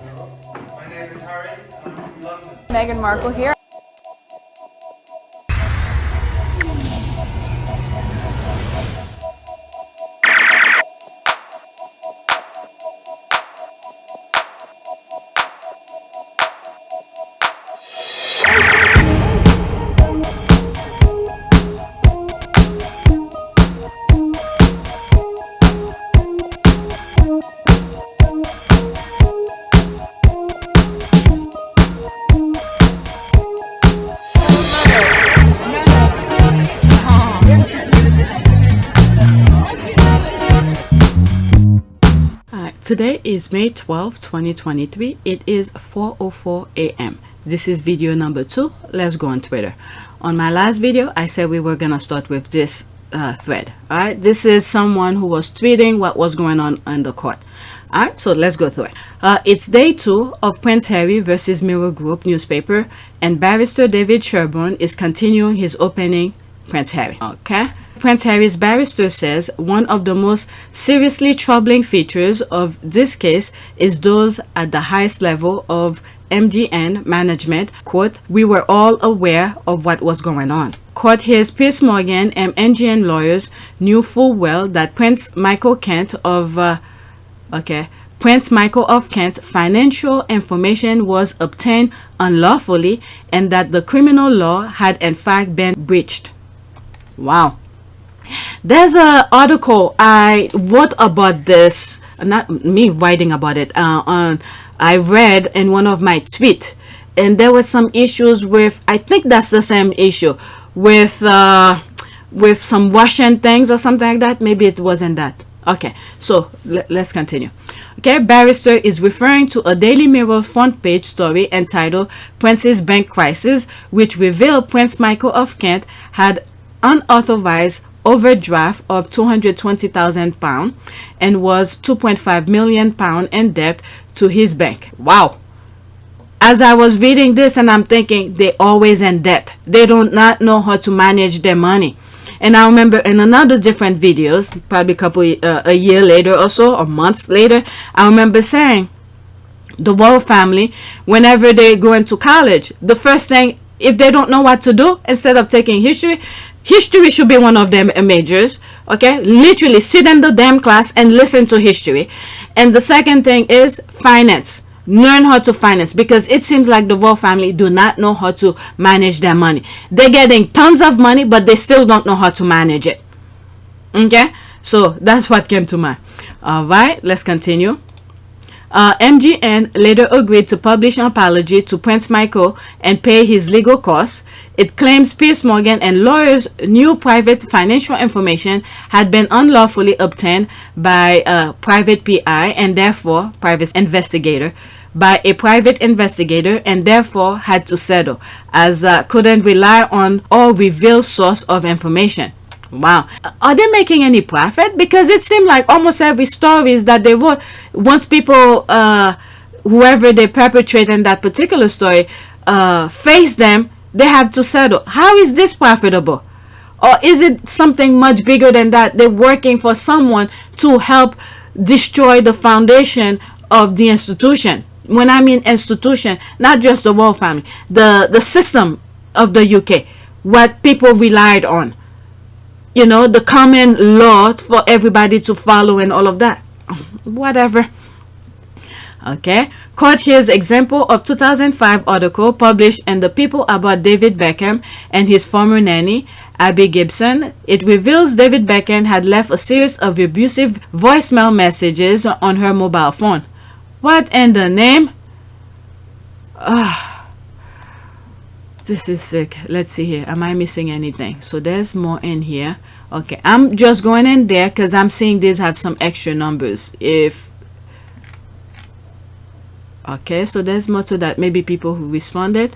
My name is Harry, and I'm from London. Meghan Markle here. Today is May 12, 2023. It is 4:04 a.m. This is video number 2. Let's go on Twitter. On my last video, I said we were gonna start with this thread. Alright, this is someone who was tweeting what was going on in the court. Alright, so let's go through it. It's day 2 of Prince Harry versus Mirror Group newspaper, and Barrister David Sherborne is continuing his opening Prince Harry. Okay. Prince Harry's barrister says one of the most seriously troubling features of this case is those at the highest level of MGN management. Quote, "We were all aware of what was going on." Quote, "Here's Piers Morgan and MGN lawyers knew full well that Prince Michael of Kent's financial information was obtained unlawfully and that the criminal law had in fact been breached." Wow. There's an article I wrote about this, not me writing about it, I read in one of my tweets, and there was some issues with, I think that's the same issue, with some Russian things or something like that. Maybe it wasn't that. Okay, so let's continue. Okay, Barrister is referring to a Daily Mirror front page story entitled Prince's Bank Crisis, which revealed Prince Michael of Kent had unauthorized overdraft of £220,000 and was £2.5 million in debt to his bank. Wow. As I was reading this, and I'm thinking, they always in debt. They do not know how to manage their money. And I remember in another different videos, probably a year later or so, or months later, I remember saying the royal family, whenever they go into college, the first thing, if they don't know what to do, instead of taking history should be one of them majors. Okay, literally sit in the damn class and listen to history. And the second thing is finance. Learn how to finance, because it seems like the royal family do not know how to manage their money. They're getting tons of money, but they still don't know how to manage it. Okay, so that's what came to mind. All right, let's continue. MGN later agreed to publish an apology to Prince Michael and pay his legal costs. It claims Piers Morgan and lawyers knew private financial information had been unlawfully obtained by a private PI and therefore private investigator and therefore had to settle, as couldn't rely on or reveal source of information. Wow. Are they making any profit? Because it seemed like almost every stories that they wrote, once people, whoever they perpetrate in that particular story, face them, they have to settle. How is this profitable? Or is it something much bigger than that? They're working for someone to help destroy the foundation of the institution. When I mean institution, not just the royal family, the system of the UK, what people relied on. You know, the common law for everybody to follow and all of that. Whatever. Okay. Court here's example of 2005 article published in The People about David Beckham and his former nanny, Abby Gibson. It reveals David Beckham had left a series of abusive voicemail messages on her mobile phone. What in the name? This is sick. Let's see here. Am I missing anything? So there's more in here. Okay, I'm just going in there because I'm seeing these have some extra numbers. Okay, so there's more to that. Maybe people who responded.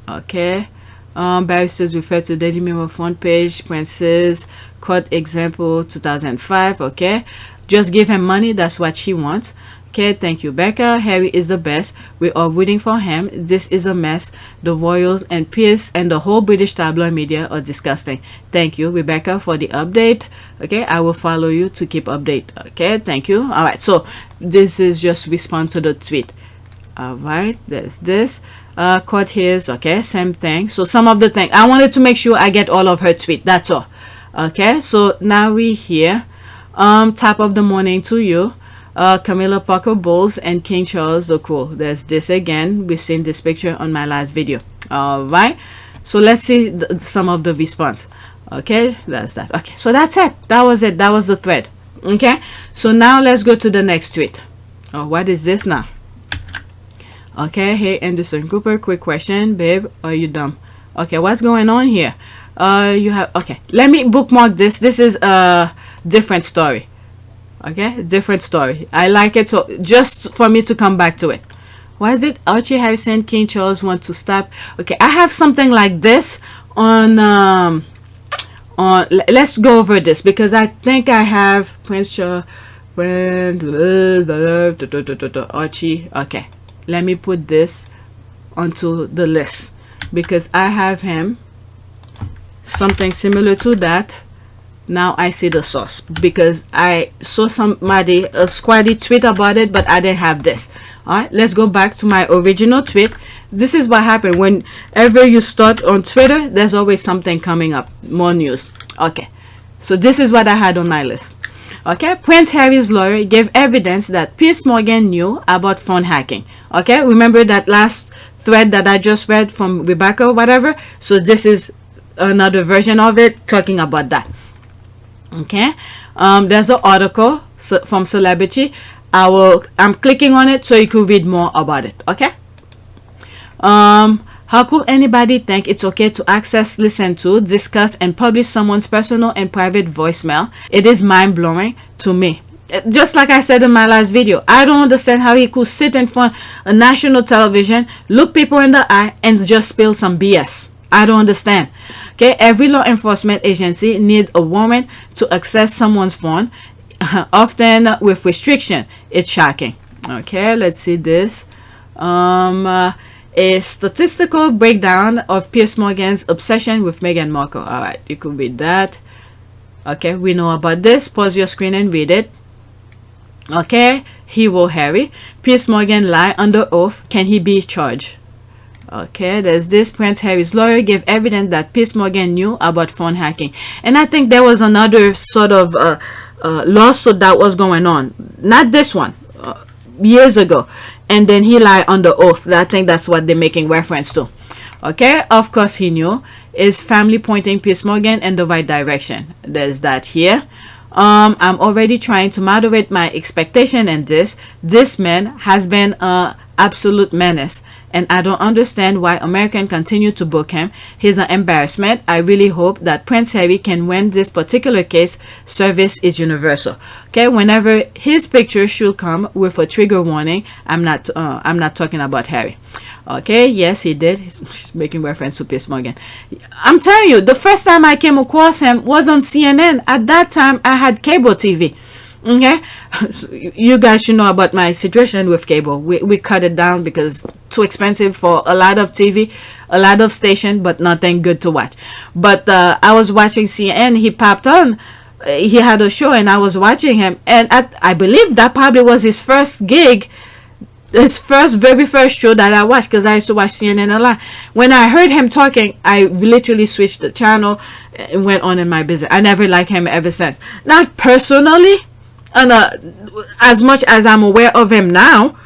Okay. Barristers refer to Daily Mirror front page. Princess court example 2005. Okay, just give him money. That's what she wants. Okay, thank you, Becca. Harry is the best. We are rooting for him. This is a mess. The royals and Piers and the whole British tabloid media are disgusting. Thank you, Rebecca, for the update. Okay, I will follow you to keep update. Okay, thank you. All right, so this is just respond to the tweet. All right, there's this. Caught his, okay, same thing. So some of the things I wanted to make sure I get all of her tweet. That's all. Okay, so now we here. Top of the morning to you. Camilla Parker Bowles and King Charles the Cool. There's this again. We've seen this picture on my last video. All right, so let's see some of the response. Okay, that's that. Okay, so that's it. That was it. That was the thread. Okay, so now let's go to the next tweet. Oh, what is this now? Okay, hey Anderson Cooper, quick question, babe, are you dumb? Okay, what's going on here? You have, okay, let me bookmark this. This is a different story. Okay, different story. I like it, so just for me to come back to it. Why is it Archie Harrison, King Charles want to stop? Okay, I have something like this on let's go over this because I think I have Prince Charles, Archie. Okay, let me put this onto the list because I have him something similar to that. Now I see the source because I saw somebody a squaddy tweet about it, but I didn't have this. All right, let's go back to my original tweet. This is what happened whenever you start on Twitter, there's always something coming up, more news. Okay, so this is what I had on my list. Okay, Prince Harry's lawyer gave evidence that Piers Morgan knew about phone hacking. Okay, remember that last thread that I just read from Rebecca or whatever? So this is another version of it talking about that. Okay, there's an article from Celebrity. I'm clicking on it so you can read more about it. Okay. How could anybody think it's okay to access, listen to, discuss, and publish someone's personal and private voicemail? It is mind-blowing to me. Just like I said in my last video, I don't understand how he could sit in front of national television, look people in the eye, and just spill some BS. I don't understand. Okay, every law enforcement agency needs a warrant to access someone's phone, often with restriction. It's shocking. Okay, let's see this. A statistical breakdown of Piers Morgan's obsession with Meghan Markle. All right, you could read that. Okay, we know about this. Pause your screen and read it. Okay, hero Harry. Piers Morgan lie under oath. Can he be charged? Okay, there's this. Prince Harry's lawyer gave evidence that Piers Morgan knew about phone hacking. And I think there was another sort of lawsuit that was going on. Not this one. Years ago. And then he lied under oath. I think that's what they're making reference to. Okay, of course he knew. Is family pointing Piers Morgan in the right direction? There's that here. I'm already trying to moderate my expectation in this. This man has been an absolute menace, and I don't understand why Americans continue to book him. He's an embarrassment. I really hope that Prince Harry can win this particular case. Service is universal. Okay, whenever his picture should come with a trigger warning, I'm not talking about Harry. Okay, yes, he did. He's making reference to Piers Morgan. I'm telling you, the first time I came across him was on CNN. At that time, I had cable TV. Okay, so you guys should know about my situation with cable. We cut it down because too expensive for a lot of TV, a lot of station, but nothing good to watch. But I was watching CNN. He popped on. He had a show, and I was watching him. And I believe that probably was his first gig. His very first show that I watched, because I used to watch CNN a lot. When I heard him talking, I literally switched the channel and went on in my business. I never liked him ever since. Not personally, and as much as I'm aware of him now.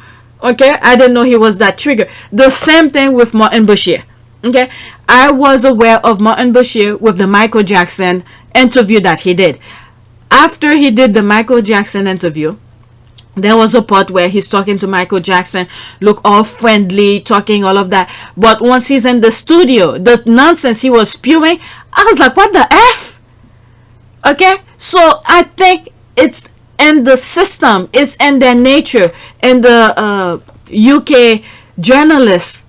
Okay, I didn't know he was that trigger. The same thing with Martin Bashir. Okay, I was aware of Martin Bashir with the Michael Jackson interview that he did. After he did the Michael Jackson interview, there was a part where he's talking to Michael Jackson, look all friendly, talking all of that. But once he's in the studio, the nonsense he was spewing, I was like, what the F? Okay, so I think it's in the system, it's in their nature, and the UK journalists,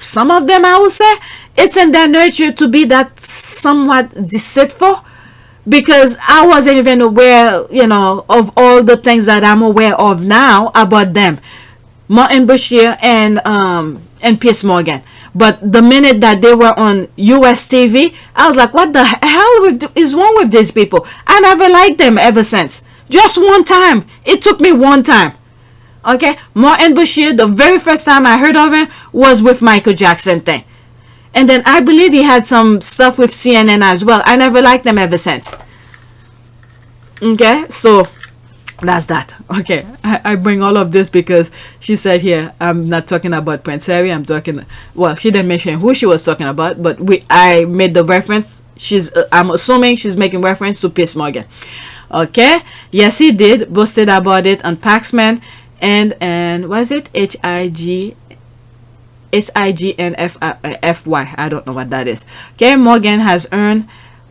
some of them I would say, it's in their nature to be that somewhat deceitful. Because I wasn't even aware, you know, of all the things that I'm aware of now about them, Martin Bashir and Piers Morgan. But the minute that they were on US TV, I was like, what the hell is wrong with these people? I never liked them ever since. Just one time. It took me one time. Okay, Martin Bashir, the very first time I heard of him was with Michael Jackson thing. And then I believe he had some stuff with CNN as well. I never liked them ever since. Okay, so that's that. Okay, I bring all of this because she said here, I'm not talking about Prince Harry. I'm talking, well, she didn't mention who she was talking about, but I made the reference. I'm assuming she's making reference to Piers Morgan. Okay, yes, he did boasted about it on Paxman and was it HIGNFY? I don't know what that is. Okay, Morgan has earned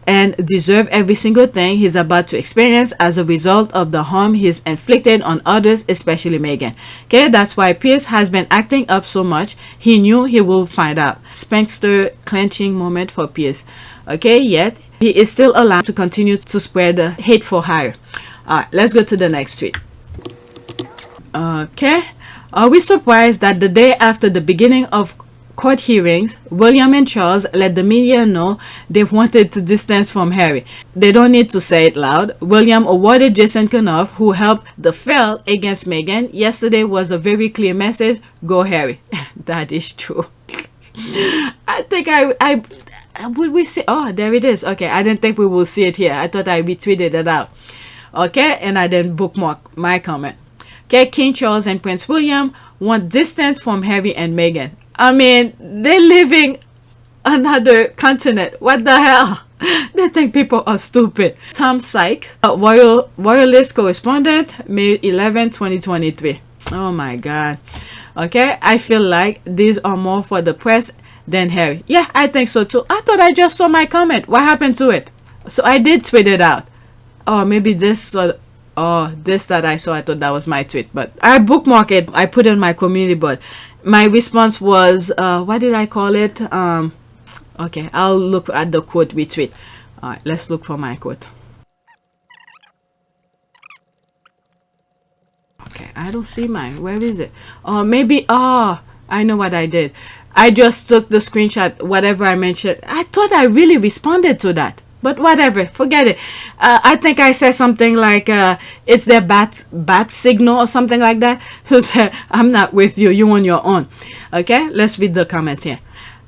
and deserve every single thing he's about to experience as a result of the harm he's inflicted on others, especially Meghan. Okay, that's why Piers has been acting up so much. He knew he will find out. Spangster clenching moment for Piers. Okay, yet he is still allowed to continue to spread the hate for hire. Alright, let's go to the next tweet. Okay, are we surprised that the day after the beginning of court hearings, William and Charles let the media know they wanted to distance from Harry? They don't need to say it loud. William awarded Jason Kenoff, who helped the fight against Meghan. Yesterday was a very clear message. Go Harry. That is true. I think I would we see? Oh, there it is. Okay, I didn't think we will see it here. I thought I retweeted it out. Okay, and I didn't bookmark my comment. Okay, King Charles and Prince William want distance from Harry and Meghan. I mean, they're living another continent. What the hell? They think people are stupid. Tom Sykes, a Royalist correspondent, May 11, 2023. Oh my God. Okay, I feel like these are more for the press than Harry. Yeah, I think so too. I thought I just saw my comment. What happened to it? So I did tweet it out. Oh, maybe this this that I saw, I thought that was my tweet, but I bookmarked it. I put it in my community, but my response was what did I call it? Okay, I'll look at the quote retweet. All right, let's look for my quote. Okay, I don't see mine. Where is it? Oh, maybe I know what I did. I just took the screenshot, whatever I mentioned. I thought I really responded to that. But whatever, forget it. I think I said something like, it's their bat signal or something like that. Who said, I'm not with you, you on your own. Okay, let's read the comments here.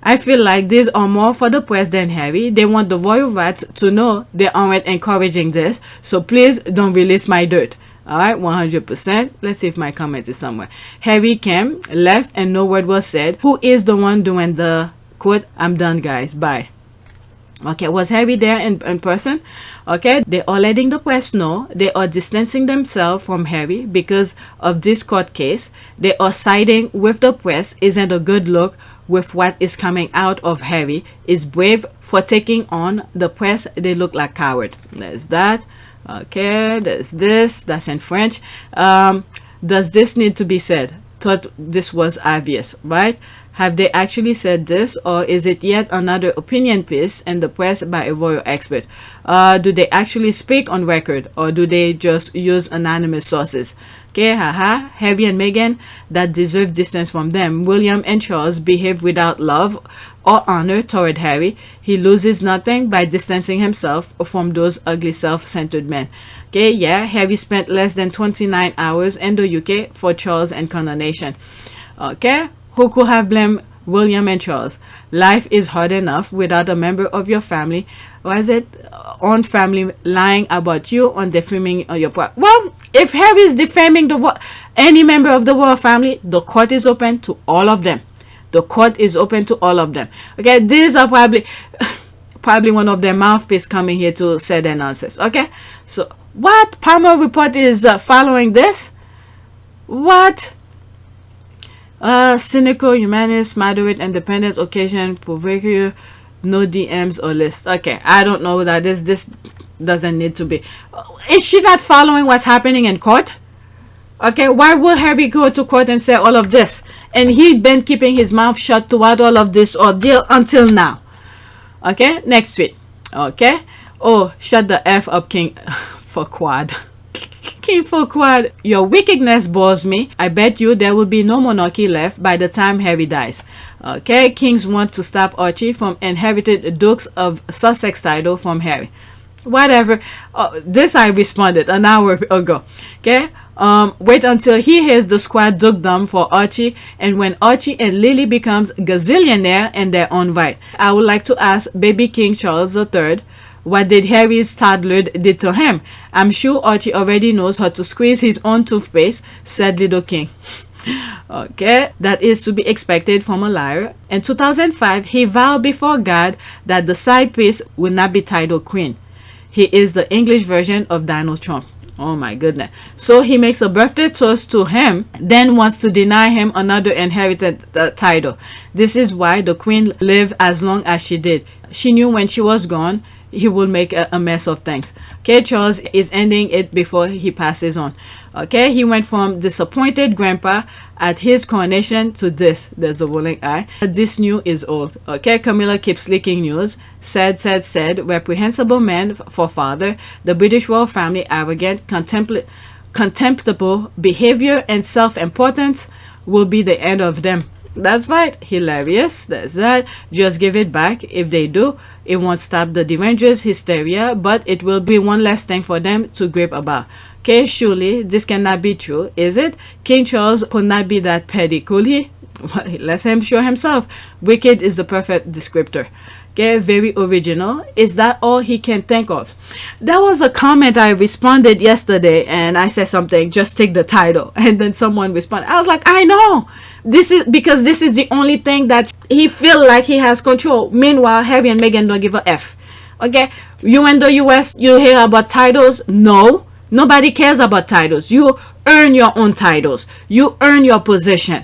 I feel like these are more for the press than Harry. They want the royal rats to know they aren't encouraging this. So please don't release my dirt. Alright, 100%. Let's see if my comment is somewhere. Harry came, left, and no word was said. Who is the one doing the quote? I'm done, guys. Bye. Okay, was Harry there in person? Okay, they are letting the press know they are distancing themselves from Harry because of this court case. They are siding with the press. Isn't a good look with what is coming out of Harry. Is brave for taking on the press. They look like coward. There's that. Okay, there's this. That's in French. Does this need to be said? Thought this was obvious, right? Have they actually said this, or is it yet another opinion piece in the press by a royal expert? Do they actually speak on record, or do they just use anonymous sources? Okay, haha. Harry and Meghan that deserve distance from them. William and Charles behave without love or honor toward Harry. He loses nothing by distancing himself from those ugly self-centered men. Okay, yeah, Harry spent less than 29 hours in the UK for Charles and coronation. Okay, who could have blamed William and Charles? Life is hard enough without a member of your family. Was it own family lying about you on defaming your part? Well, if Harry is defaming any member of the royal family, the court is open to all of them. The court is open to all of them. Okay, these are probably one of their mouthpiece coming here to say their nonsense. Okay, so what? Palmer report is following this? What? Cynical, humanist, moderate, independent, occasion, provocateur, no DMs or list. Okay, I don't know what that is. This doesn't need to be. Is she not following what's happening in court? Okay, why will Harry go to court and say all of this? And he'd been keeping his mouth shut throughout all of this ordeal until now. Okay, next tweet. Okay. Oh, shut the F up, King Farquaad. King Farquaad, your wickedness bores me. I bet you there will be no monarchy left by the time Harry dies. Okay, kings want to stop Archie from inherited Dukes of Sussex title from Harry. whatever. This I responded an hour ago. Okay. Wait until he hears the squad dug dumb for Archie, and when Archie and Lily becomes gazillionaire in their own right. I would like to ask baby King Charles III, what did Harry's toddler did to him? I'm sure Archie already knows how to squeeze his own toothpaste, said little King. Okay, that is to be expected from a liar. In 2005, he vowed before God that the side piece would not be titled Queen. He is the English version of Donald Trump. Oh my goodness. So he makes a birthday toast to him, then wants to deny him another inherited title. This is why the Queen lived as long as she did. She knew when she was gone, he will make a mess of things. Okay, Charles is ending it before he passes on. Okay, he went from disappointed grandpa at his coronation to this. There's a rolling eye. This new is old. Okay, Camilla keeps leaking news. Said, reprehensible man for father. The British royal family arrogant, contemptible behavior and self-importance will be the end of them. That's right. Hilarious. That's that. Just give it back. If they do, it won't stop the derangers' hysteria, but it will be one less thing for them to gripe about. Okay, surely this cannot be true, is it? King Charles could not be that petty, could he? Well, let him show himself. Wicked is the perfect descriptor. Okay, very original. Is that all he can think of? That was a comment I responded yesterday, and I said something, just take the title. And then someone responded. I was like, I know. This is because this is the only thing that he feel like he has control. Meanwhile, Harry and Meghan don't give a F. Okay, you in the US, you hear about titles? No, nobody cares about titles. You earn your own titles. You earn your position.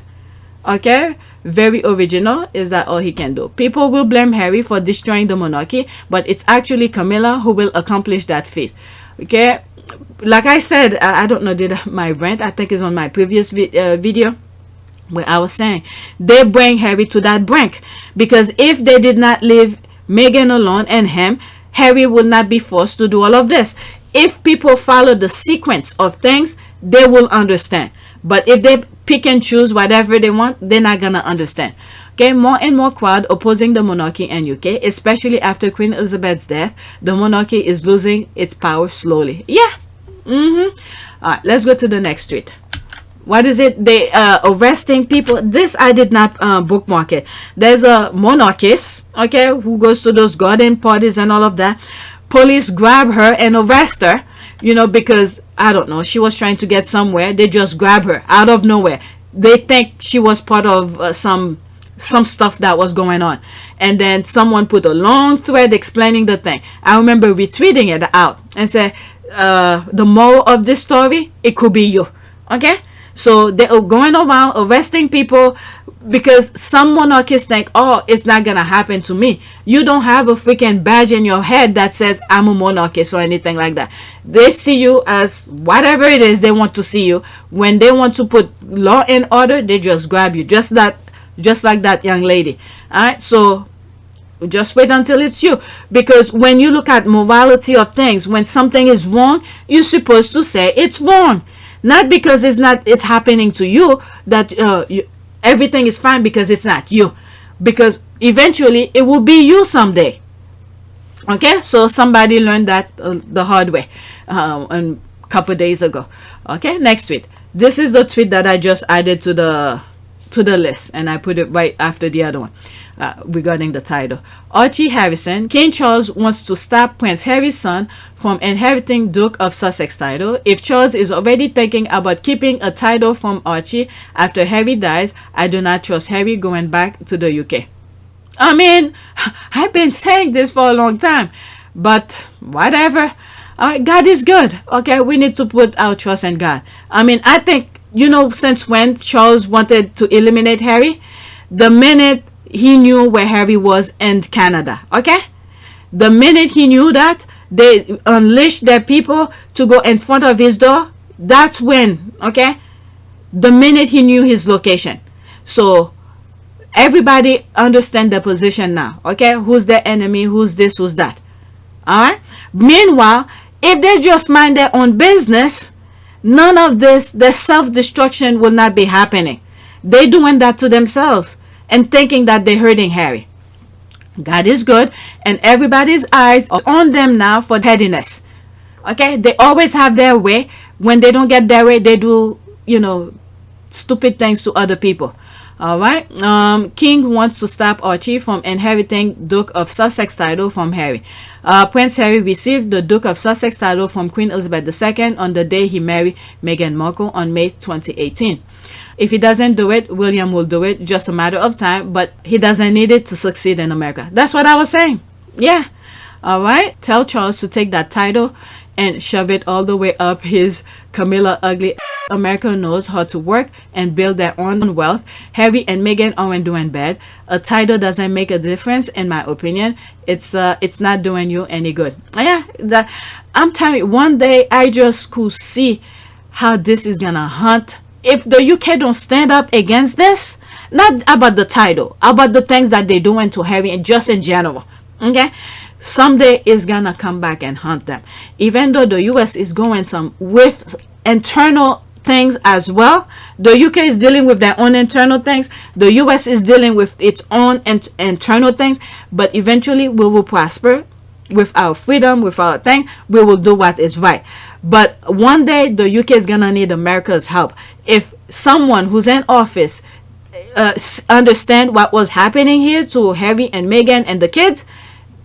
Okay, very original. Is that all he can do? People will blame Harry for destroying the monarchy, but it's actually Camilla who will accomplish that feat. Okay, like I said, I don't know, did my rant, I think it's on my previous video, where I was saying they bring Harry to that brink, because if they did not leave Meghan alone and him, Harry would not be forced to do all of this. If people follow the sequence of things, they will understand. But if they pick and choose whatever they want, they're not gonna understand. Okay, more and more crowd opposing the monarchy in UK, especially after Queen Elizabeth's death. The monarchy is losing its power slowly. Yeah. All right, let's go to the next tweet. What is it? They arresting people. This I did not bookmark it. There's a monarchist, okay, who goes to those garden parties and all of that. Police grab her and arrest her, you know, because I don't know, she was trying to get somewhere. They just grab her out of nowhere. They think she was part of some stuff that was going on, and then someone put a long thread explaining the thing. I remember retweeting it out and said, the moral of this story, it could be you. Okay, so they are going around arresting people because some monarchists think, oh, it's not gonna happen to me. You don't have a freaking badge in your head that says I'm a monarchist or anything like that. They see you as whatever it is they want to see you. When they want to put law and order, they just grab you, just like that young lady. All right, so just wait until it's you, because when you look at morality of things, when something is wrong, you're supposed to say it's wrong. Not because it's happening to you that everything is fine, because it's not you, because eventually it will be you someday. Okay, so somebody learned that the hard way a couple days ago. Okay, next tweet. This is the tweet that I just added to the list, and I put it right after the other one. Regarding the title, Archie Harrison, King Charles wants to stop Prince Harry's son from inheriting Duke of Sussex title. If Charles is already thinking about keeping a title from Archie after Harry dies, I do not trust Harry going back to the UK. I mean, I've been saying this for a long time, but whatever. God is good. Okay, we need to put our trust in God. I mean, I think, you know, since when Charles wanted to eliminate Harry, the minute he knew where Harry was in Canada. Okay, the minute he knew that, they unleashed their people to go in front of his door. That's when, okay, the minute he knew his location. So everybody understand the position now. Okay, who's their enemy, who's this, who's that. All right, meanwhile, if they just mind their own business, none of this, the self-destruction will not be happening. They doing that to themselves and thinking that they're hurting Harry. God is good, and everybody's eyes are on them now for pettiness. Okay, they always have their way. When they don't get their way, they do, stupid things to other people. All right. King wants to stop Archie from inheriting Duke of Sussex title from Harry. Prince Harry received the Duke of Sussex title from Queen Elizabeth II on the day he married Meghan Markle on May 2018. If he doesn't do it, William will do it. Just a matter of time, but he doesn't need it to succeed in America. That's what I was saying. Yeah. All right. Tell Charles to take that title and shove it all the way up his Camilla ugly. America knows how to work and build their own wealth. Harry and Meghan aren't doing bad. A title doesn't make a difference, in my opinion. It's not doing you any good. Yeah, I'm telling you, one day I just could see how this is gonna hunt. If the UK don't stand up against this, not about the title, about the things that they're doing to Harry and just in general, okay, someday it's gonna come back and hunt them. Even though the US is going with internal things as well, the UK is dealing with their own internal things, the US is dealing with its own internal things, but eventually we will prosper with our freedom, with our thing. We will do what is right. But one day the UK is gonna need America's help. If someone who's in office understand what was happening here to Harry and Meghan and the kids,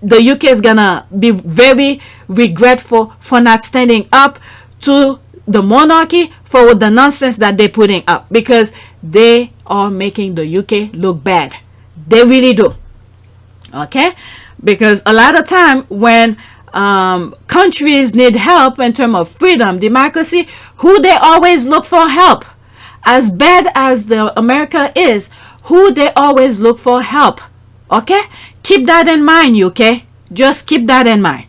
the UK is gonna be very regretful for not standing up to the monarchy for the nonsense that they're putting up, because they are making the UK look bad. They really do. Okay, because a lot of time when countries need help in terms of freedom, democracy, who they always look for help. As bad as the America is, who they always look for help. Okay, keep that in mind, UK. Just keep that in mind.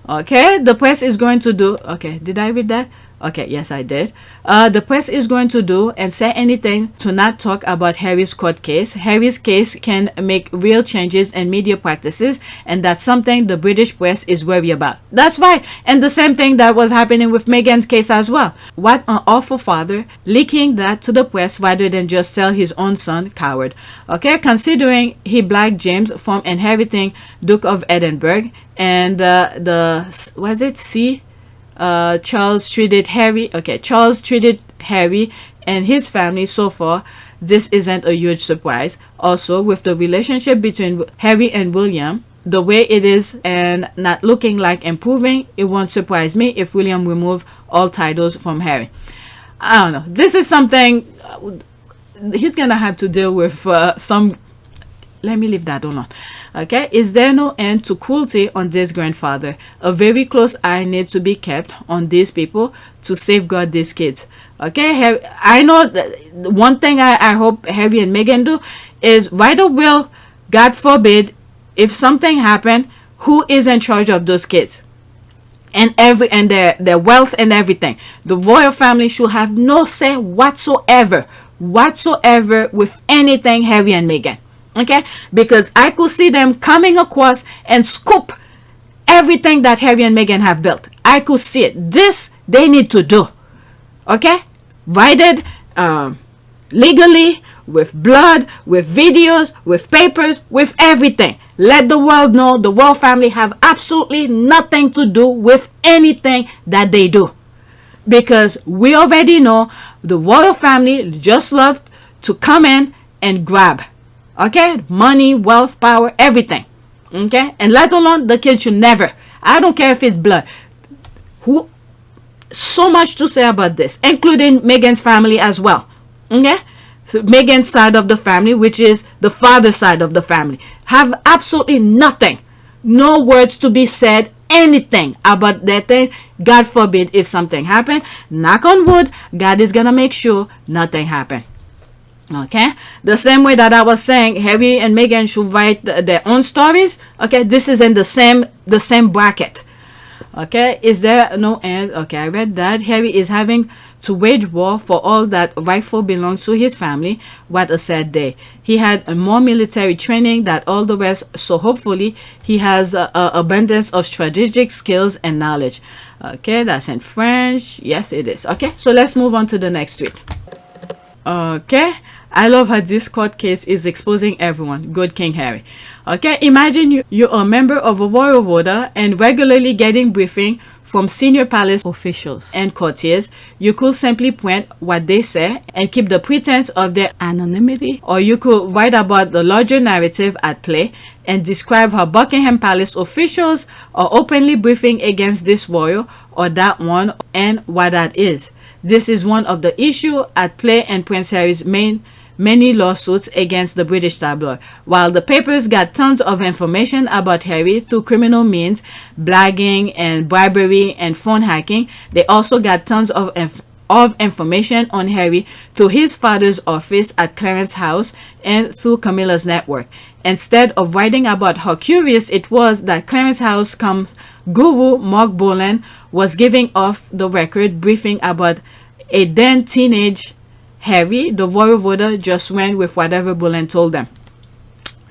Okay, the press is going to do, okay, did I read that? Okay, yes, I did. The press is going to do and say anything to not talk about Harry's court case. Harry's case can make real changes in media practices, and that's something the British press is worried about. That's right, and the same thing that was happening with Meghan's case as well. What an awful father, leaking that to the press rather than just tell his own son, coward. Okay, considering he blocked James from inheriting Duke of Edinburgh, and Charles treated Harry and his family so far. This isn't a huge surprise. Also, with the relationship between Harry and William the way it is and not looking like improving, it won't surprise me if William remove all titles from Harry. I don't know, this is something he's gonna have to deal with some. Let me leave that alone. Okay, is there no end to cruelty on this grandfather? A very close eye needs to be kept on these people to safeguard these kids. Okay, I know that one thing I hope Harry and Meghan do is write a will. God forbid, if something happen, who is in charge of those kids? And their wealth and everything. The royal family should have no say whatsoever with anything Harry and Meghan. Okay, because I could see them coming across and scoop everything that Harry and Meghan have built. I could see it. This they need to do. Okay, write it legally, with blood, with videos, with papers, with everything. Let the world know the royal family have absolutely nothing to do with anything that they do, because we already know the royal family just love to come in and grab. Okay, money, wealth, power, everything. Okay, and let alone the kids should never. I don't care if it's blood. So much to say about this, including Meghan's family as well. Okay, so Meghan's side of the family, which is the father's side of the family, have absolutely nothing. No words to be said, anything about that thing. God forbid if something happen. Knock on wood, God is gonna make sure nothing happen. Okay, the same way that I was saying Harry and Meghan should write their own stories. Okay, this is in the same bracket. Okay, is there no end? Okay, I read that Harry is having to wage war for all that rightful belongs to his family. What a sad day. He had more military training than all the rest, so hopefully he has abundance of strategic skills and knowledge. Okay, that's in French. Yes, it is. Okay, so let's move on to the next tweet. Okay, I love how this court case is exposing everyone. Good King Harry. Okay, imagine you're a member of a royal voter and regularly getting briefing from senior palace officials and courtiers. You could simply print what they say and keep the pretense of their anonymity, or you could write about the larger narrative at play and describe how Buckingham Palace officials are openly briefing against this royal or that one and what that is. This is one of the issues at play in Prince Harry's many lawsuits against the British tabloid. While the papers got tons of information about Harry through criminal means, blagging and bribery and phone hacking, they also got tons of information on Harry through his father's office at Clarence House and through Camilla's network. Instead of writing about how curious it was that Clarence House guru Mark Bolan was giving off the record briefing about a then teenage Harry, the royal voter just went with whatever Boleyn told them.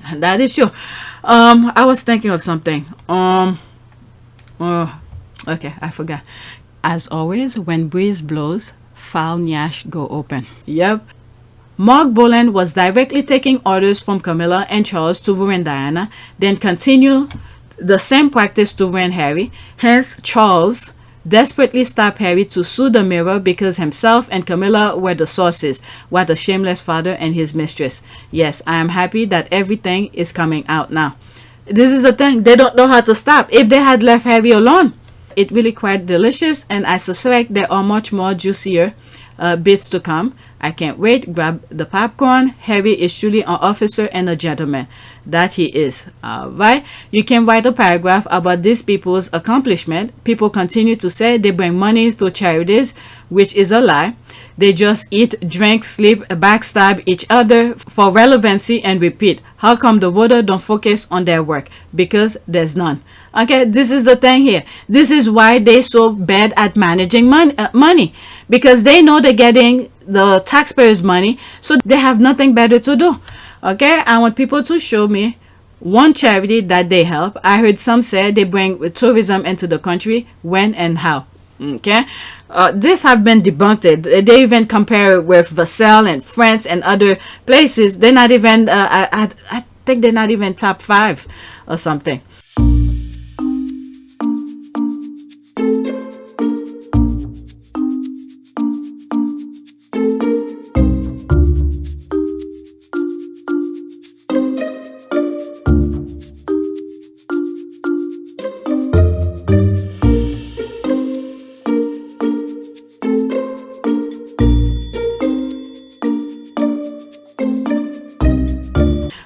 And that is true. I was thinking of something. Okay, I forgot. As always, when breeze blows, foul nyash go open. Yep. Mark Boleyn was directly taking orders from Camilla and Charles to ruin Diana, then continue the same practice to ruin Harry. Hence, Charles desperately stopped Harry to sue the Mirror because himself and Camilla were the sources. What a shameless father and his mistress. Yes, I am happy that everything is coming out now. This is the thing, they don't know how to stop. If they had left Harry alone, it really quite delicious, and I suspect there are much more juicier bits to come. I can't wait. Grab the popcorn. Harry is truly an officer and a gentleman. That he is. Right? You can write a paragraph about these people's accomplishment. People continue to say they bring money through charities, which is a lie. They just eat, drink, sleep, backstab each other for relevancy and repeat. How come the voter don't focus on their work? Because there's none. Okay, this is the thing here. This is why they're so bad at managing money. Because they know they're getting the taxpayers' money, so they have nothing better to do. Okay, I want people to show me one charity that they help. I heard some say they bring tourism into the country. When and how? Okay, this have been debunked. They even compare it with Versailles and France and other places. They're not even I think they're not even top 5 or something.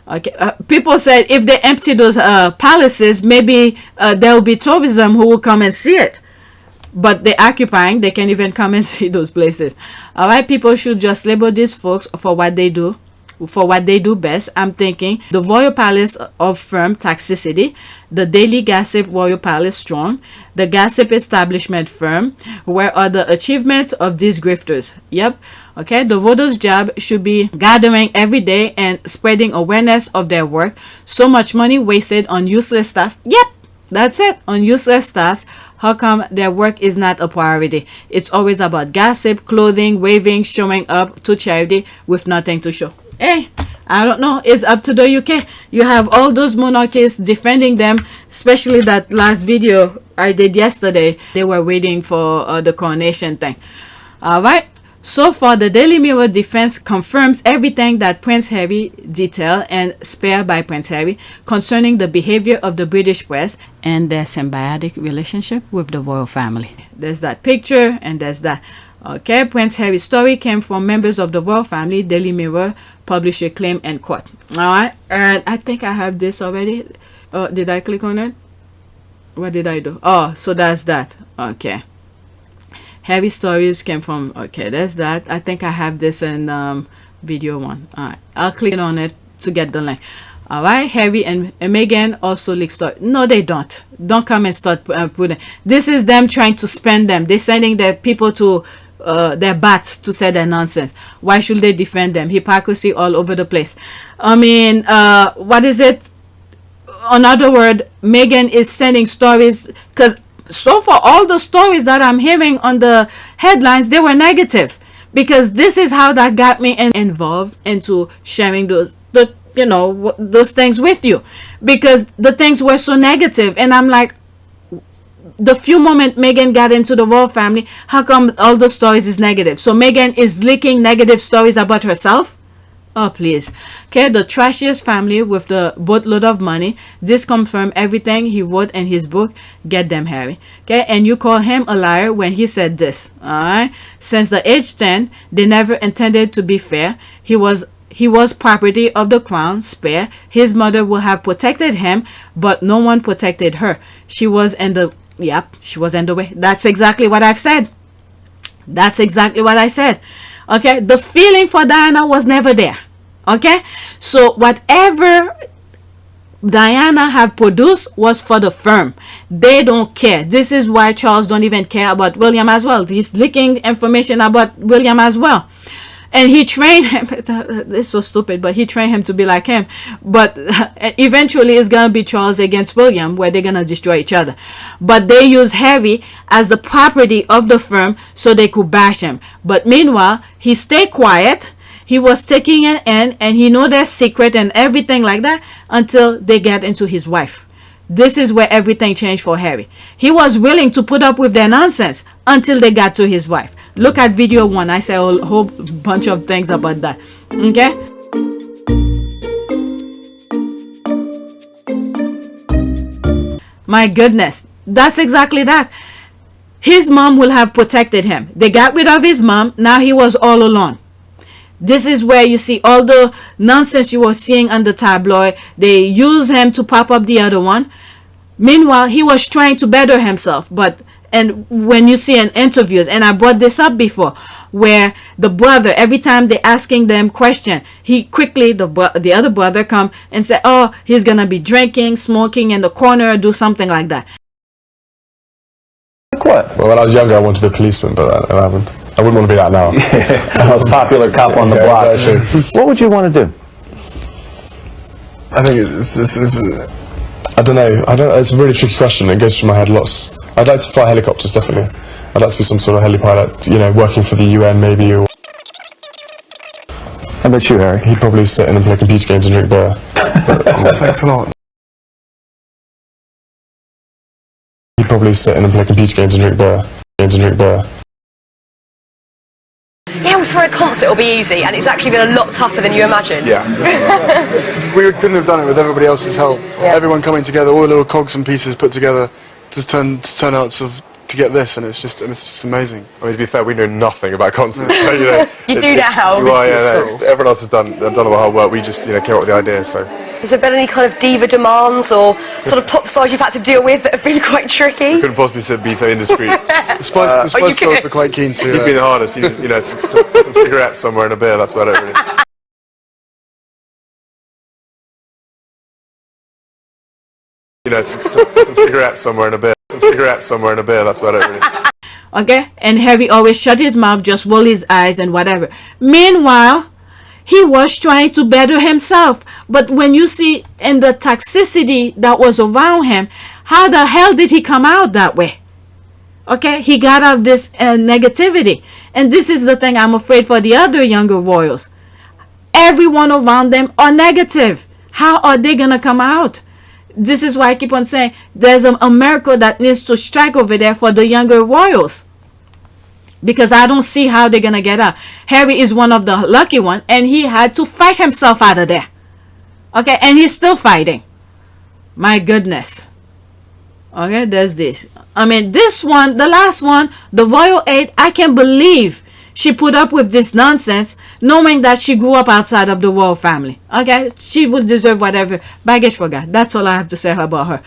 Okay, people said if they empty those palaces, maybe there will be tourism who will come and see it. But they're occupying, they can't even come and see those places. All right, people should just label these folks for what they do, best. I'm thinking the Royal Palace of firm toxicity, the Daily Gossip Royal Palace strong, the Gossip Establishment firm. Where are the achievements of these grifters? Yep. Okay, the voters' job should be gathering every day and spreading awareness of their work. So much money wasted on useless stuff. Yep, that's it, on useless stuff. How come their work is not a priority? It's always about gossip, clothing, waving, showing up to charity with nothing to show. Hey, I don't know. It's up to the UK. You have all those monarchists defending them, especially that last video I did yesterday. They were waiting for the coronation thing. All right. So far, the Daily Mirror defense confirms everything that Prince Harry detailed and spared by Prince Harry concerning the behavior of the British press and their symbiotic relationship with the royal family. There's that picture and there's that. Okay, Prince Harry's story came from members of the royal family, Daily Mirror publisher claim and quote. All right, and I think I have this already. Did I click on it? What did I do? Oh, so that's that. Okay. Harry stories came from, okay, there's that. I think I have this in video 1. All right, I'll click on it to get the link. All right, Harry and Meghan also leak story. No, they don't. Don't come and start putting. This is them trying to spend them. They're sending their people to their bats to say their nonsense. Why should they defend them? Hypocrisy all over the place. I mean, what is it? In other words, Meghan is sending stories because so far all the stories that I'm hearing on the headlines, they were negative because this is how that got me involved into sharing those things with you, because the things were so negative, and I'm like, the few moment Meghan got into the royal family, how come all the stories is negative? So Meghan is leaking negative stories about herself? Oh, please. Okay, the trashiest family with the boatload of money. This confirmed everything he wrote in his book, Get Them Harry. Okay, and you call him a liar when he said this. Alright? Since the age 10, they never intended to be fair. He was property of the crown, spare. His mother would have protected him, but no one protected her. She was in the way. That's exactly what I've said. That's exactly what I said. Okay, the feeling for Diana was never there. Okay, so whatever Diana have produced was for the firm. They don't care. This is why Charles don't even care about William as well. He's leaking information about William as well. And he trained him. It's so stupid, but he trained him to be like him. But eventually it's going to be Charles against William, where they're going to destroy each other. But they use Harry as the property of the firm so they could bash him. But meanwhile, he stayed quiet. He was taking it in, and he know their secret and everything like that until they get into his wife. This is where everything changed for Harry. He was willing to put up with their nonsense until they got to his wife. Look at video 1. I say a whole bunch of things about that. Okay? My goodness. That's exactly that. His mom will have protected him. They got rid of his mom. Now he was all alone. This is where you see all the nonsense you were seeing on the tabloid. They use him to pop up the other one. Meanwhile, he was trying to better himself. And when you see in interviews, and I brought this up before, where the brother, every time they're asking them question, he quickly, the other brother come and say, oh, he's going to be drinking, smoking in the corner, do something like that. What? Well, when I was younger, I wanted to be a policeman, but that happened. I wouldn't want to be that now. Most popular cop on the block. Exactly. What would you want to do? I think I don't know. It's a really tricky question. It goes through my head lots. I'd like to fly helicopters, definitely. I'd like to be some sort of heli pilot, working for the UN maybe. Or How about you, Harry? he'd probably sit in and play computer games and drink beer. Thanks a lot. He'd probably sit in and play computer games and drink beer. Yeah, for a concert it'll be easy, and it's actually been a lot tougher than you imagined. Yeah. We couldn't have done it with everybody else's help. Yeah. Everyone coming together, all the little cogs and pieces put together to turn out to get this, and it's just amazing. I mean, to be fair, we know nothing about concerts. So, You do now. Well, everyone else has done all the hard work. We just came up with the idea. So, Has there been any kind of diva demands or sort of pop stars you've had to deal with that have been quite tricky? couldn't possibly be so indiscreet. The Spice Girls were quite keen to. He's been the hardest. He's, some cigarettes somewhere and a beer. That's about it, really. Some cigarettes somewhere and a beer. That's about it, really. Okay? And Harry always shut his mouth, just roll his eyes and whatever. Meanwhile, he was trying to better himself. But when you see in the toxicity that was around him, how the hell did he come out that way? Okay? He got out of this negativity. And this is the thing I'm afraid for the other younger royals. Everyone around them are negative. How are they going to come out? This is why I keep on saying there's a miracle that needs to strike over there for the younger royals. Because I don't see how they're going to get out. Harry is one of the lucky ones, and he had to fight himself out of there. Okay, and he's still fighting. My goodness. Okay, there's this. I mean, this one, the last one, the royal aide, I can't believe she put up with this nonsense, knowing that she grew up outside of the royal family. Okay, she would deserve whatever. Baggage for God. That's all I have to say about her.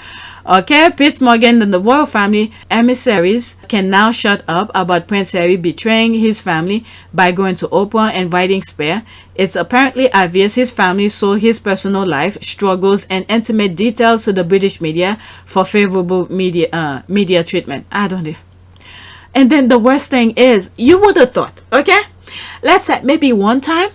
Okay, Piers Morgan and the royal family emissaries can now shut up about Prince Harry betraying his family by going to Oprah and writing spare. It's apparently obvious his family sold his personal life, struggles, and intimate details to the British media for favorable media treatment. I don't know. And then the worst thing is, you would have thought, okay, let's say maybe one time,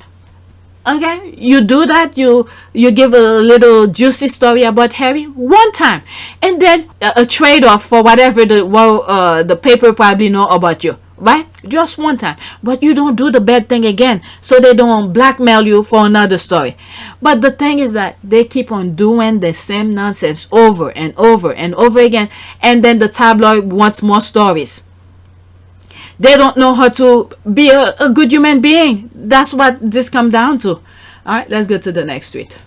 okay, you do that, you give a little juicy story about Harry one time, and then a trade-off for whatever the paper probably know about you. right? Just one time. But you don't do the bad thing again, so they don't blackmail you for another story. But the thing is that they keep on doing the same nonsense over and over and over again, and then the tabloid wants more stories. They don't know how to be a good human being. That's what this comes down to. All right, let's go to the next tweet.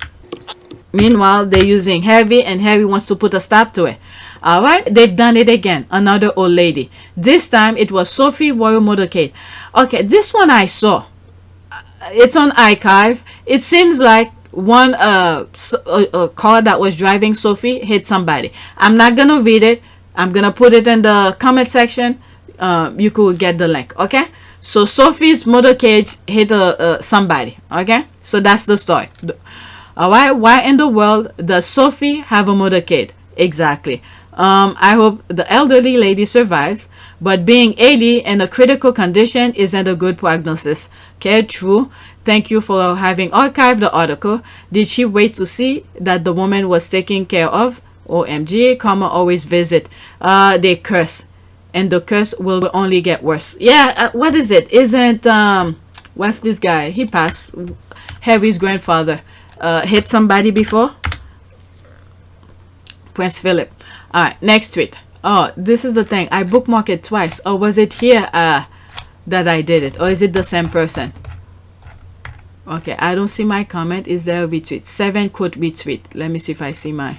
Meanwhile, they're using Harry, and Harry wants to put a stop to it. All right, they've done it again. Another old lady. This time it was Sophie Royal Motorcade. Okay, this one I saw. It's on archive. It seems like one a car that was driving Sophie hit somebody. I'm not gonna read it. I'm gonna put it in the comment section. You could get the link. Okay, so Sophie's motorcade hit somebody. Okay, so that's the story. All right, why in the world does Sophie have a motorcade? Exactly. I hope the elderly lady survives, but being 80 in a critical condition isn't a good prognosis. Okay, true. Thank you for having archived the article. Did she wait to see that the woman was taken care of? OMG, karma always visit. They curse, and the curse will only get worse. Yeah, what is it? Isn't what's this guy? He passed. Harry's grandfather hit somebody before. Prince Philip. All right, next tweet. Oh, this is the thing. I bookmarked it twice. Or was it here that I did it? Or is it the same person? Okay, I don't see my comment. Is there a retweet? 7 quote retweet. Let me see if I see my.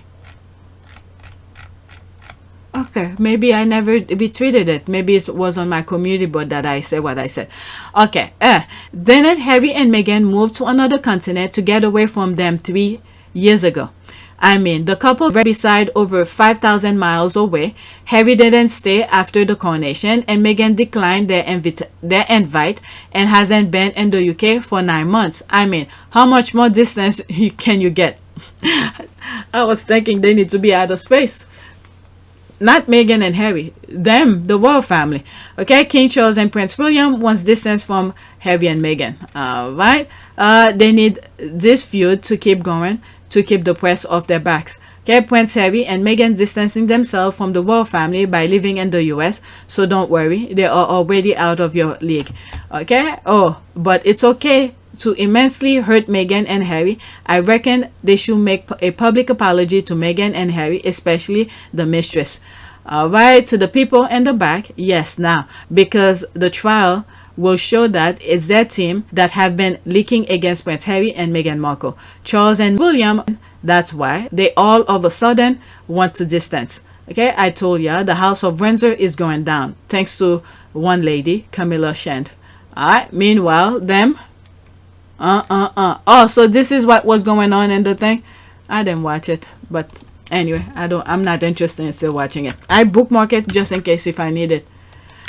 Okay, maybe I never retweeted it. Maybe it was on my community board that I said what I said. Okay, then Harry and Meghan moved to another continent to get away from them 3 years ago. I mean, the couple reside over 5,000 miles away. Harry didn't stay after the coronation, and Meghan declined their invite and hasn't been in the UK for 9 months. I mean, how much more distance can you get? I was thinking they need to be out of space. Not Meghan and Harry, them, the royal family. Okay, King Charles and Prince William wants distance from Harry and Meghan. Right? They need this feud to keep going, to keep the press off their backs. Okay, Prince Harry and Meghan distancing themselves from the royal family by living in the US, so don't worry, they are already out of your league. Okay, oh, but it's okay to immensely hurt Meghan and Harry. I reckon they should make a public apology to Meghan and Harry, especially the mistress. Alright, to the people in the back, yes, now, because the trial will show that it's their team that have been leaking against Prince Harry and Meghan Markle. Charles and William, that's why they all of a sudden want to distance. Okay, I told ya the House of Windsor is going down, thanks to one lady, Camilla Shand. Alright, meanwhile, them, oh, so this is what was going on in the thing. I didn't watch it, but anyway, I'm not interested in still watching it. I bookmark it just in case if I need it.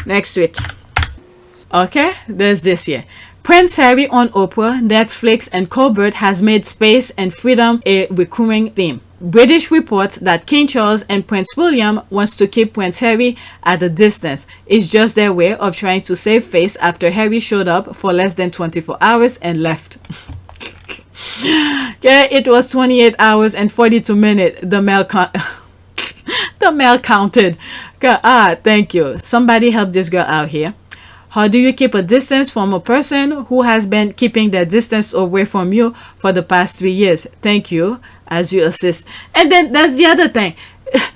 Next tweet. Okay, there's this here. Prince Harry on Oprah, Netflix, and Colbert has made space and freedom a recurring theme. British reports that King Charles and Prince William wants to keep Prince Harry at a distance. It's just their way of trying to save face after Harry showed up for less than 24 hours and left. Okay, it was 28 hours and 42 minutes. The mail counted. Okay, thank you. Somebody help this girl out here. How do you keep a distance from a person who has been keeping their distance away from you for the past 3 years? Thank you, as you assist. And then that's the other thing.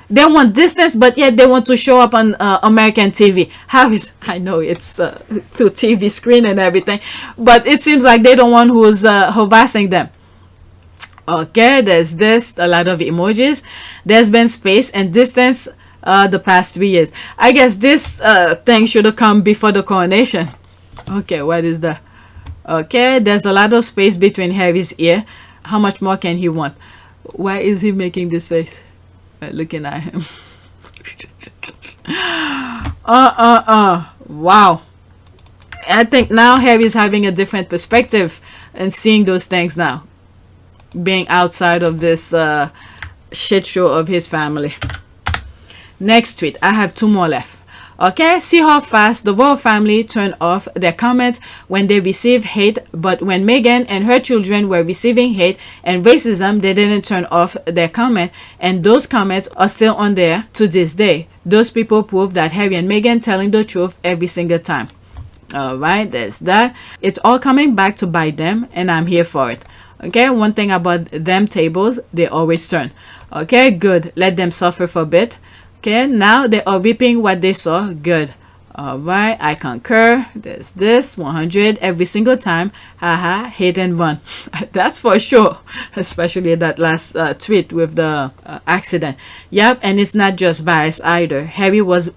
They want distance, but yet they want to show up on American TV. How is, I know it's through TV screen and everything, but it seems like they don't want who's harassing them. Okay, there's this, a lot of emojis. There's been space and distance the past 3 years. I guess this thing should have come before the coronation. Okay, what is that? Okay, there's a lot of space between Harry's ear. How much more can he want? Why is he making this face? Looking at him. Wow. I think now Harry's having a different perspective and seeing those things now, being outside of this shit show of his family. Next tweet. I have 2 more left. Okay, see how fast the royal family turned off their comments when they received hate, but when Meghan and her children were receiving hate and racism, they didn't turn off their comment, and those comments are still on there to this day. Those people prove that Harry and Meghan telling the truth every single time. All right, there's that. It's all coming back to bite them, and I'm here for it. Okay, one thing about them tables, they always turn. Okay, good. Let them suffer for a bit. Okay, now they are reaping what they saw. Good. All right, I concur. There's this 100 every single time. Haha, hate and run. That's for sure. Especially that last tweet with the accident. Yep, and it's not just bias either. Harry was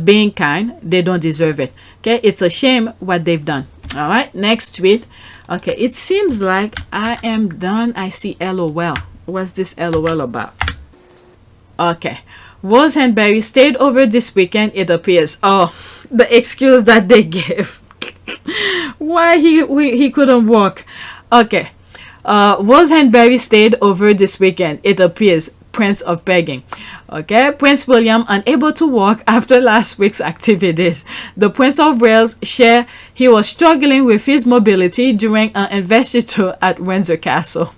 being kind. They don't deserve it. Okay, it's a shame what they've done. All right, next tweet. Okay, it seems like I am done. I see LOL. What's this LOL about? Okay. Rose and Barry stayed over this weekend, it appears. Oh, the excuse that they gave. Why he couldn't walk. Okay. Rose and Barry stayed over this weekend, it appears. Prince of Begging. Okay, Prince William unable to walk after last week's activities. The Prince of Wales shared he was struggling with his mobility during an investiture at Windsor Castle.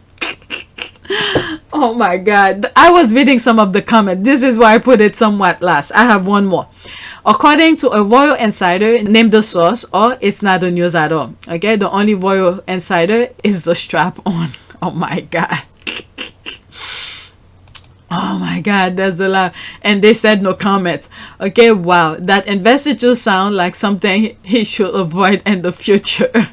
Oh my god, I was reading some of the comments. This is why I put it somewhat last. I have one more. According to a royal insider named the source, or it's not the news at all. Okay, the only royal insider is the strap on. Oh my god. Oh my god, that's the laugh. And they said no comments. Okay, wow, that investiture sound like something he should avoid in the future.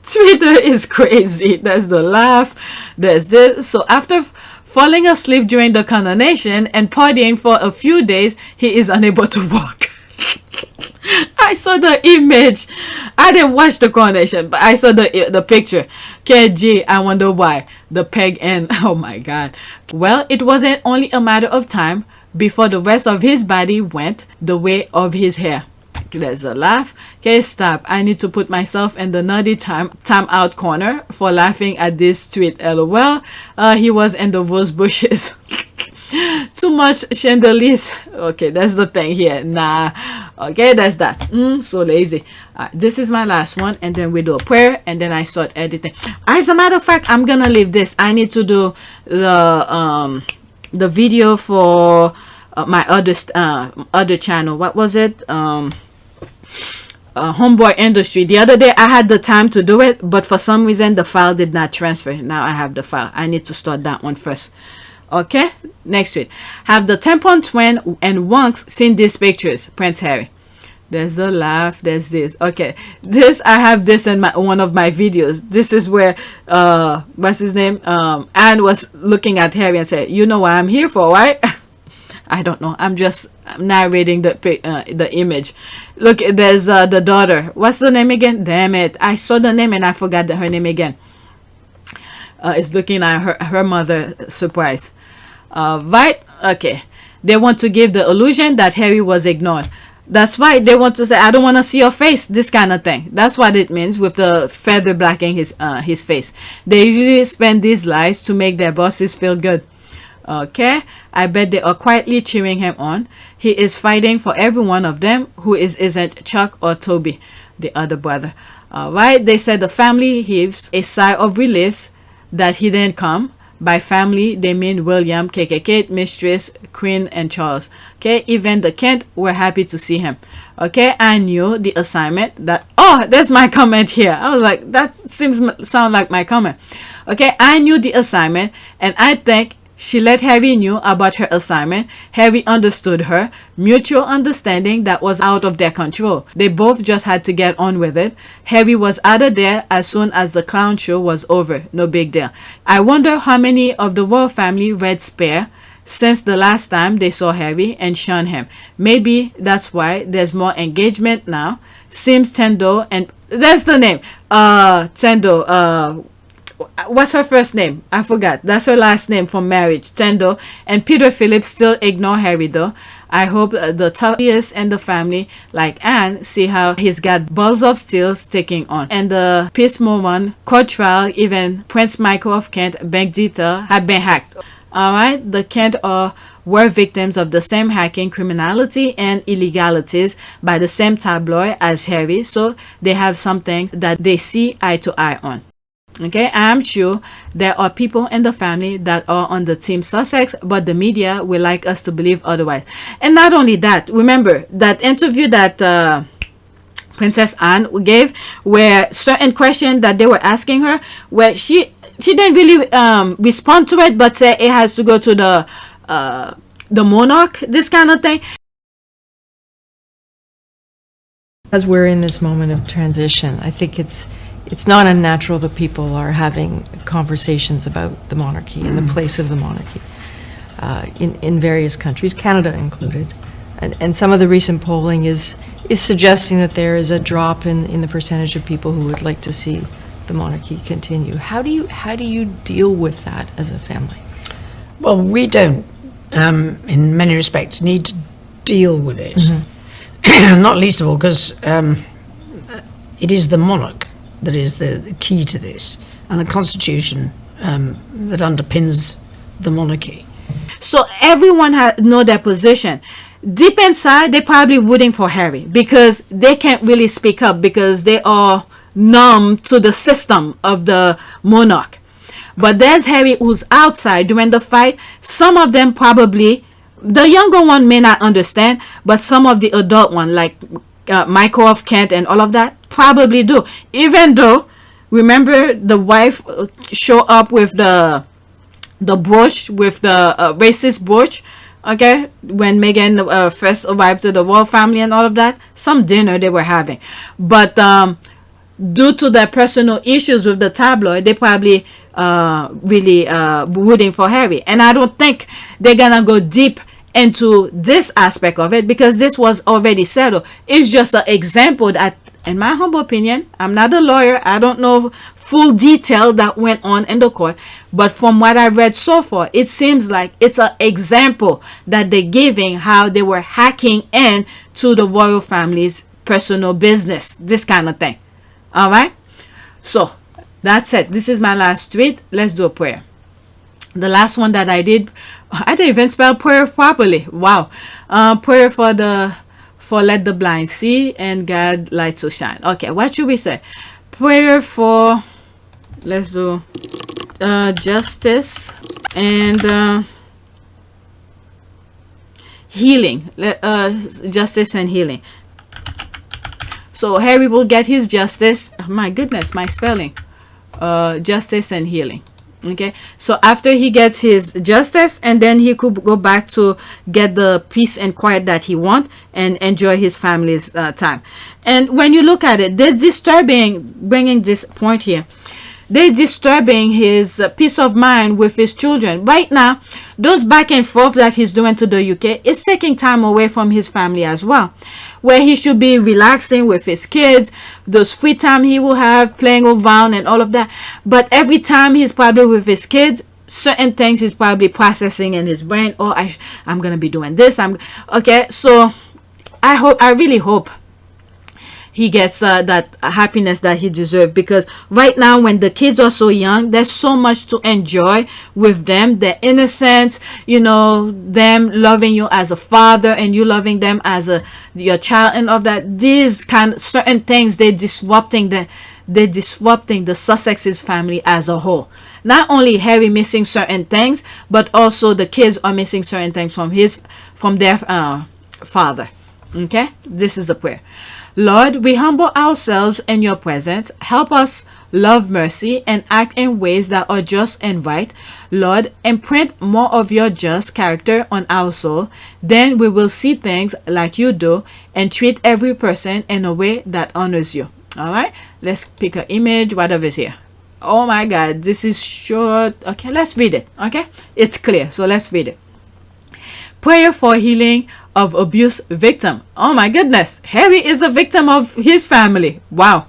Twitter is crazy. There's the laugh. There's this. So after falling asleep during the coronation and partying for a few days, he is unable to walk. I saw the image. I didn't watch the coronation, but I saw the picture. KG, I wonder why. The peg and oh my god. Well, it wasn't only a matter of time before the rest of his body went the way of his hair. There's a laugh. Okay, stop. I need to put myself in the nutty time out corner for laughing at this tweet. LOL. He was in the rose bushes. Too much chandeliers. Okay, that's the thing here. Nah. Okay, that's that. So lazy. This is my last one, and then we do a prayer, and then I start editing. As a matter of fact, I'm gonna leave this. I need to do the video for my other channel. What was it? Homeboy Industry. The other day I had the time to do it, but for some reason the file did not transfer. Now I have the file. I need to start that one first. Okay, next week. Have the tampon twin and Wonks seen these pictures? Prince Harry. There's the laugh. There's this. Okay, this I have this in one of my videos. This is where what's his name? Anne was looking at Harry and said, "You know what I'm here for, right?" I don't know. I'm just narrating the image. Look, there's the daughter. What's the name again? Damn it! I saw the name and I forgot her name again. Is looking at her mother. Surprise. Right? Okay. They want to give the illusion that Harry was ignored. That's right. They want to say, I don't want to see your face. This kind of thing. That's what it means with the feather blacking his face. They usually spend these lies to make their bosses feel good. Okay. I bet they are quietly cheering him on. He is fighting for every one of them who isn't Chuck or Toby, the other brother. Alright. They said the family heaves a sigh of relief that he didn't come. By family, they mean William, Kate, Mistress, Queen, and Charles. Okay, even the Kent were happy to see him. Okay, I knew the assignment that... Oh, there's my comment here. I was like, that sound like my comment. Okay, I knew the assignment, and I think she let Harry knew about her assignment. Harry understood her. Mutual understanding that was out of their control. They both just had to get on with it. Harry was out of there as soon as the clown show was over. No big deal. I wonder how many of the royal family read Spare since the last time they saw Harry and shunned him. Maybe that's why there's more engagement now. Seems Tendo and... That's the name. Tendo, what's her first name? I forgot. That's her last name from marriage. Tendo and Peter Phillips still ignore Harry though. I hope the toughest in the family, like Anne, see how he's got balls of steel sticking on. And the Piers Morgan court trial, even Prince Michael of Kent bank detail had been hacked. All right, the Kent were victims of the same hacking, criminality, and illegalities by the same tabloid as Harry, so they have something that they see eye to eye on. Okay, I'm sure there are people in the family that are on the team Sussex, but the media will like us to believe otherwise. And not only that, remember that interview that Princess Anne gave, where certain questions that they were asking her, where she didn't really respond to it, but say it has to go to the monarch, this kind of thing. As we're in this moment of transition, I think it's not unnatural that people are having conversations about the monarchy and the place of the monarchy in various countries, Canada included. And some of the recent polling is suggesting that there is a drop in the percentage of people who would like to see the monarchy continue. How do you deal with that as a family? Well, we don't, in many respects, need to deal with it. Mm-hmm. Not least of all because it is the monarch that is the key to this, and the constitution that underpins the monarchy. So everyone know their position. Deep inside, they're probably rooting for Harry because they can't really speak up because they are numb to the system of the monarch. But there's Harry who's outside during the fight. Some of them probably, the younger one may not understand, but some of the adult one, like Michael of Kent and all of that, probably do. Even though, remember the wife show up with the brooch, with the racist brooch, okay, when Meghan first arrived to the royal family and all of that, some dinner they were having. But due to their personal issues with the tabloid, they probably really rooting for Harry. And I don't think they're gonna go deep into this aspect of it because this was already settled. It's just an example that, in my humble opinion, I'm not a lawyer, I don't know full detail that went on in the court, but from what I read so far, it seems like it's an example that they're giving how they were hacking in to the royal family's personal business, this kind of thing. All right, so that's it. This is my last tweet. Let's do a prayer. The last one that I didn't even spell prayer properly. Wow. Prayer for let the blind see and God light to shine. Okay, what should we say? Prayer for, let's do justice and healing. Justice and healing. So Harry will get his justice. Oh, my goodness, my spelling. Justice and healing. Okay, so after he gets his justice, and then he could go back to get the peace and quiet that he wants and enjoy his family's time. And when you look at it, they're disturbing, bringing this point here, they're disturbing his peace of mind with his children. Right now, those back and forth that he's doing to the UK is taking time away from his family as well, where he should be relaxing with his kids, those free time he will have, playing around and all of that. But every time he's probably with his kids, certain things he's probably processing in his brain. Oh, I'm gonna be doing this. Okay. So I really hope he gets that happiness that he deserves, because right now when the kids are so young, there's so much to enjoy with them, their innocence, you know, them loving you as a father and you loving them as your child, and of that, these kind of certain things, they're disrupting the Sussex's family as a whole. Not only Harry missing certain things, but also the kids are missing certain things from their father. Okay, this is the prayer. Lord, we humble ourselves in your presence. Help us love mercy and act in ways that are just and right. Lord, imprint more of your just character on our soul. Then we will see things like you do and treat every person in a way that honors you. All right, let's pick an image, whatever's here. Oh my God, this is short. Okay, let's read it. Okay, it's clear, so let's read it. Prayer for healing of abuse victim. Oh my goodness, Harry is a victim of his family. Wow.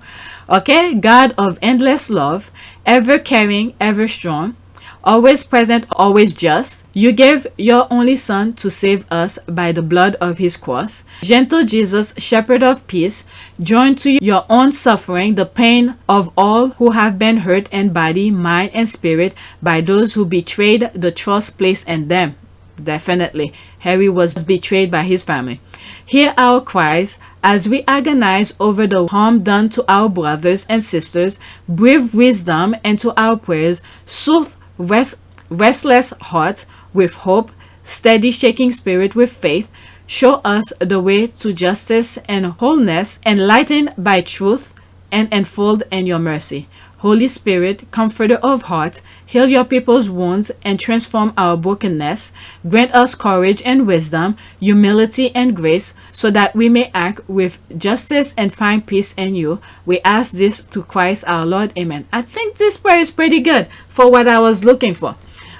Okay, God of endless love, ever caring, ever strong, always present, always just. You gave your only Son to save us by the blood of his cross. Gentle Jesus, shepherd of peace, join to your own suffering the pain of all who have been hurt in body, mind, and spirit by those who betrayed the trust placed in them. Definitely, Harry was betrayed by his family. Hear our cries as we agonize over the harm done to our brothers and sisters. Breathe wisdom into our prayers. Soothe restless hearts with hope. Steady shaking spirit with faith. Show us the way to justice and wholeness. Enlightened by truth and enfold in your mercy. Holy Spirit, comforter of hearts, heal your people's wounds and transform our brokenness. Grant us courage and wisdom, humility and grace, so that we may act with justice and find peace in you. We ask this through Christ our Lord. Amen. I think this prayer is pretty good for what I was looking for.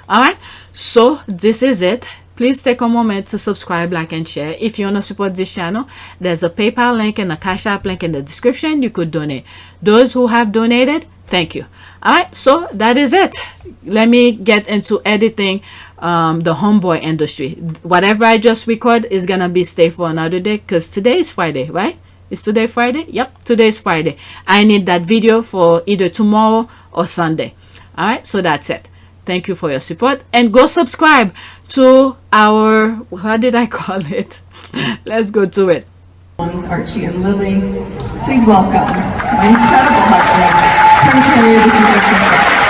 Alright, so this is it. Please take a moment to subscribe, like, and share. If you want to support this channel, there's a PayPal link and a Cash App link in the description. You could donate. Those who have donated, thank you. Alright, so that is it. Let me get into editing the homeboy industry. Whatever I just record is gonna be stay for another day, because today is Friday, right? Is today Friday? Yep, today is Friday. I need that video for either tomorrow or Sunday. Alright, so that's it. Thank you for your support, and go subscribe to our, what did I call it? Let's go to it. Archie and Lily, please welcome my incredible husband, Prince Harry Meghan.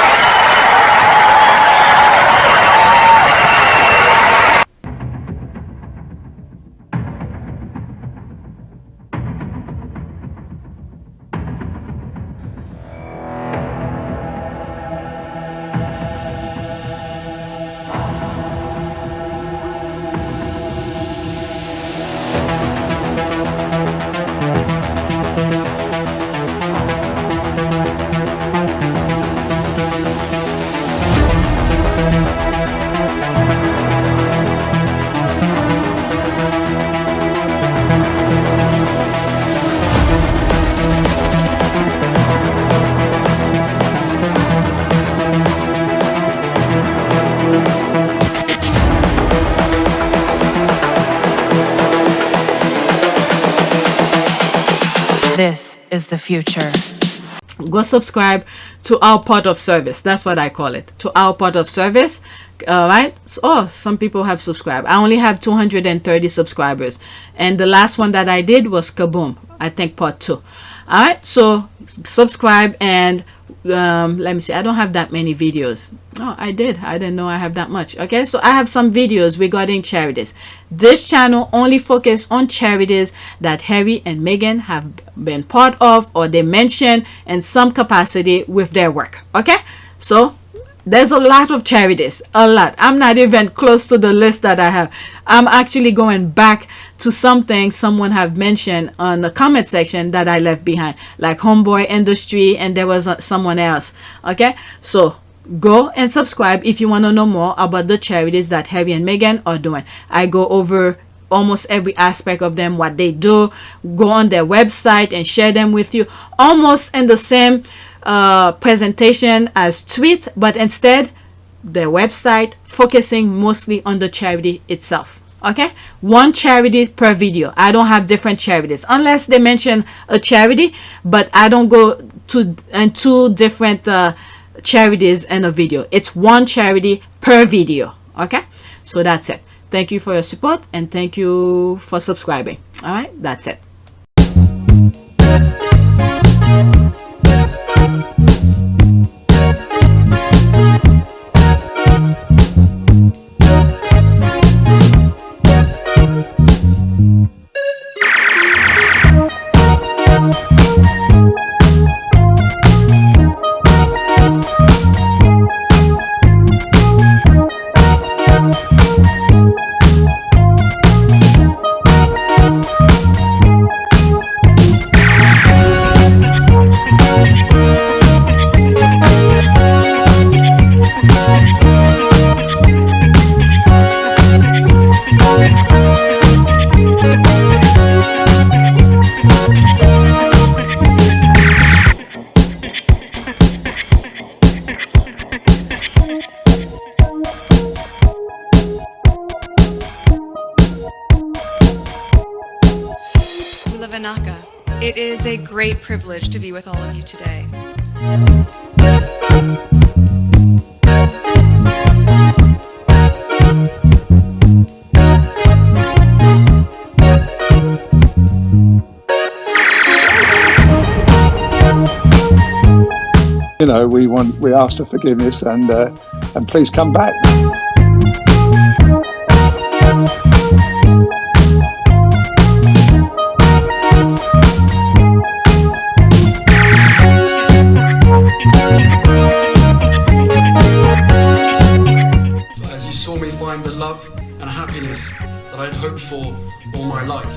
This is the future. Go subscribe to our part of service. That's what I call it. To our part of service. Right? Oh, some people have subscribed. I only have 230 subscribers. And the last one that I did was Kaboom. I think part 2. Alright, so subscribe and let me see. I don't have that many videos. Oh, I didn't know I have that much. Okay, so I have some videos regarding charities. This channel only focus on charities that Harry and Meghan have been part of, or they mention in some capacity with their work. Okay, so there's a lot of charities, a lot. I'm not even close to the list that I have. I'm actually going back to something someone have mentioned on the comment section that I left behind, like Homeboy Industry, and there was someone else. Okay, so go and subscribe if you want to know more about the charities that Harry and Meghan are doing. I go over almost every aspect of them, what they do. Go on their website and share them with you, almost in the same presentation as tweet, but instead their website focusing mostly on the charity itself. Okay, one charity per video. I don't have different charities unless they mention a charity, but I don't go to two different charities in a video. It's one charity per video. Okay, so that's it. Thank you for your support, and thank you for subscribing. All right, that's it. Levanaka. It is a great privilege to be with all of you today. You know, we ask for forgiveness and please come back. As you saw me find the love and happiness that I'd hoped for all my life.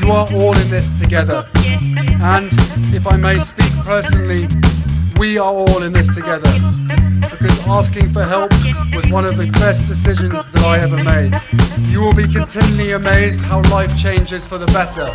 You are all in this together, and if I may speak personally, we are all in this together, because asking for help was one of the best decisions that I ever made. You will be continually amazed how life changes for the better